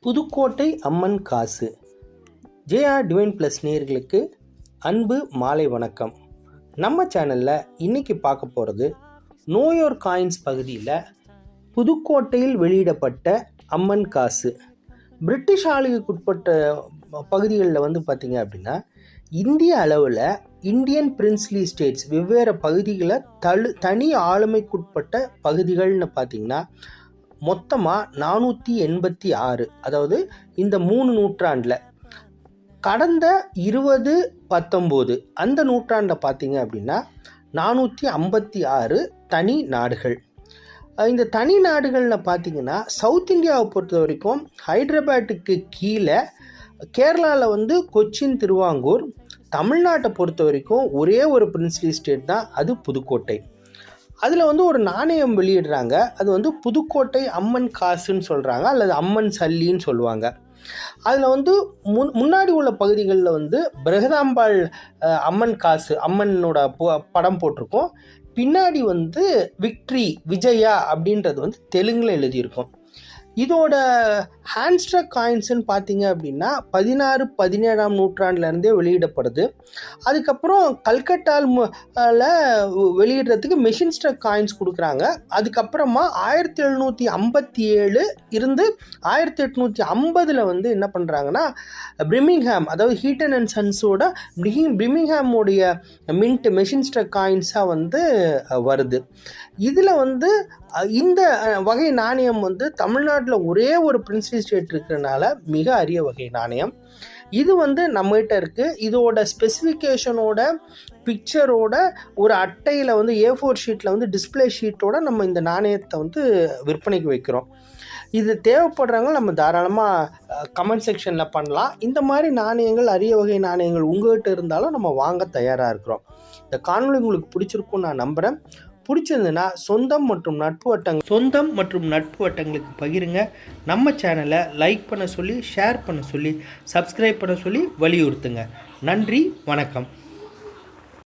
புதுக்கோட்டை அம்மன் காசு. JR divine plus நேயர்களுக்கு அன்பு மாலை வணக்கம். நம்ம சேனலில் இன்றைக்கி பார்க்க போகிறது நோயோர் காயின்ஸ் பகுதியில் புதுக்கோட்டையில் வெளியிடப்பட்ட அம்மன் காசு. பிரிட்டிஷ் ஆளுகைக்குட்பட்ட பகுதிகளில் பார்த்திங்க அப்படின்னா இந்திய அளவில் இந்தியன் பிரின்ஸ்லி ஸ்டேட்ஸ் வெவ்வேறு பகுதிகளை தனி ஆளுமைக்குட்பட்ட பகுதிகள்னு பார்த்திங்கன்னா மொத்தமாக 486. அதாவது இந்த 3 நூற்றாண்டில் கடந்த 2019 அந்த நூற்றாண்டில் பார்த்திங்க அப்படின்னா 456 தனி நாடுகள். இந்த தனி நாடுகளில் பார்த்திங்கன்னா சவுத் இந்தியாவை பொறுத்த வரைக்கும் ஹைதராபாத்துக்கு கீழே கேரளாவில் கொச்சின், திருவாங்கூர். தமிழ்நாட்டை பொறுத்த வரைக்கும் ஒரே ஒரு பிரின்ஸ்லி ஸ்டேட் தான், அது புதுக்கோட்டை. அதில் ஒரு நாணயம் வெளியிடுறாங்க. அது புதுக்கோட்டை அம்மன் காசுன்னு சொல்கிறாங்க, அல்லது அம்மன் சல்லின்னு சொல்லுவாங்க. அதில் முன்னாடி உள்ள பகுதிகளில் பிரகதாம்பாள் அம்மன் காசு, அம்மனோட படம் போட்டிருக்கோம். பின்னாடி விக்ட்ரி, விஜயா அப்படின்றது தெலுங்கில் எழுதியிருக்கும். இதோட ஹேண்ட்ஸ்ட்ரக் காயின்ஸ்ன்னு பார்த்தீங்க அப்படின்னா 16, 17ஆம் நூற்றாண்டுலேருந்தே வெளியிடப்படுது. அதுக்கப்புறம் கல்கட்டாவில் வெளியிடுறதுக்கு மெஷின் ஸ்ட்ரக் காயின்ஸ் கொடுக்குறாங்க. அதுக்கப்புறமா 1757 இருந்து 1850 என்ன பண்ணுறாங்கன்னா பிரிமிங்ஹாம், அதாவது ஹீட்டன் அண்ட் சன்ஸோட பிரிமிங்ஹாமோடைய மின்ட் மெஷின் ஸ்ட்ரக் காயின்ஸாக வருது. இதில் இந்த வகை நாணயம் தமிழ்நாட்டில் ஒரே ஒரு பிரின்ஸ்லி ஸ்டேட் இருக்கிறதுனால மிக அரிய வகை நாணயம். இது நம்மகிட்ட இருக்குது. இதோட ஸ்பெசிஃபிகேஷனோட பிக்சரோட ஒரு அட்டையில் A4 ஷீட்டில் டிஸ்பிளே ஷீட்டோட நம்ம இந்த நாணயத்தை விற்பனைக்கு வைக்கிறோம். இது தேவைப்படுறவங்க நம்ம தாராளமாக கமெண்ட் செக்ஷனில் பண்ணலாம். இந்த மாதிரி நாணயங்கள், அரிய வகை நாணயங்கள் உங்கள்கிட்ட இருந்தாலும் நம்ம வாங்க தயாராக இருக்கிறோம். இந்த காணொளி உங்களுக்கு பிடிச்சிருக்குன்னு நான் நம்புகிறேன். பிடிச்சிருந்துன்னா சொந்தம் மற்றும் நட்பு வட்டங்களுக்கு பகிருங்க. நம்ம சேனலை லைக் பண்ண சொல்லி, ஷேர் பண்ண சொல்லி, சப்ஸ்கிரைப் பண்ண சொல்லி வலியுறுத்துங்க. நன்றி, வணக்கம்.